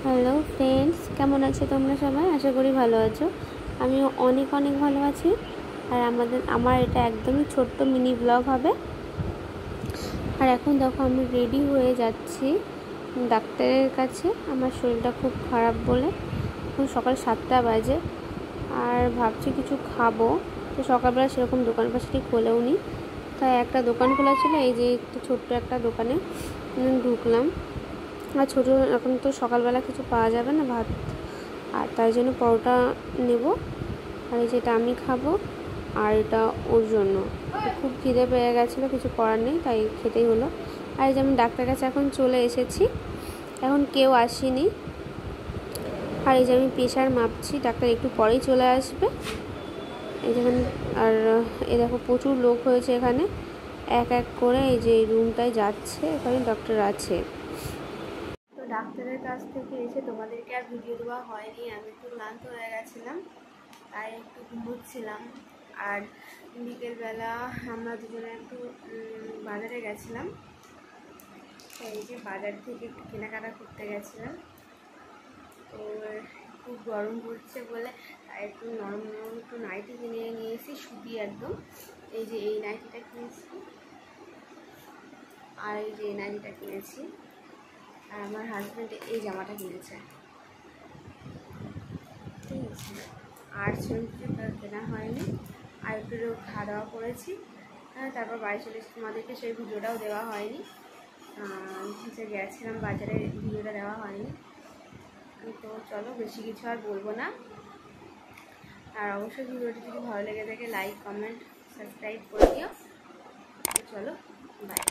Hello friends, কেমন আছো তোমরা সবাই? আশা করি ভালো আছো। আমিও অনেক অনেক ভালো আছি। আর আমার এটা একদমই ছোট্ট মিনি ব্লগ হবে। আর এখন দেখো আমি রেডি হয়ে যাচ্ছি ডাক্তারের কাছে। আমার শরীরটা খুব খারাপ বলে এখন সকাল 7টা বাজে। আর ভাবছি কিছু খাবো, তো সকালবেলা সেরকম দোকান পাশাটি খোলেও নি, তাই একটা দোকান খোলা ছিল, এই যে একটু ছোট্ট একটা দোকানে ঢুকলাম। আর ছোটো এখন তো সকালবেলা কিছু পাওয়া যাবে না ভাত, আর তাই জন্য পরোটা নেব। আর এই যেটা আমি খাবো, আর এটা ওর জন্য। খুব খিদে পেয়ে গেছিলো, কিছু করার নেই, তাই খেতেই হলো। আর এই যে আমি ডাক্তারের কাছে এখন চলে এসেছি, এখন কেউ আসেনি। আর এই যে আমি প্রেশার মাপছি, ডাক্তার একটু পরেই চলে আসবে। এই যেখানে আর এই দেখো প্রচুর লোক হয়েছে এখানে, এক এক করে এই যে রুমটায় যাচ্ছে, এখানে ডক্টর আছে। তো ডাক্তারের কাছ থেকে এসে তোমাদেরকে আর ভিডিও দেওয়া হয়নি, আমি একটু ক্লান্ত হয়ে গেছিলাম, তাই একটু ঘুমোচ্ছিলাম। আর বিকেলবেলা আমরা দুজনে একটু বাজারে গেছিলাম, এই যে বাজার থেকে একটু কেনাকাটা করতে গেছিলাম। তো খুব গরম পড়ছে বলে একটু নরম নরম একটু নাইটি কিনে নিয়েছি, সুতি একদম। এই যে এই নাইটিটা কিনেছি, আর এই যে এই নাইটিটা কিনেছি। আর আমার হাজব্যান্ড এই জামাটা কিনেছে, ঠিক আছে। আর সেরকম কিছু কেনা হয়নি। আর একটু খাওয়া দাওয়া করেছি, তারপর বাড়ি চলে এসেছি। তোমাদেরকে সেই ভিডিওটাও দেওয়া হয়নি, যে গেছিলাম বাজারে, ভিডিওটা দেওয়া হয়নি। তো চলো, বেশি কিছু আর বলবো না। আর অবশ্যই ভিডিওটি যদি ভালো লেগে থাকে লাইক, কমেন্ট, সাবস্ক্রাইব করে দিও। তো চলো, বাই।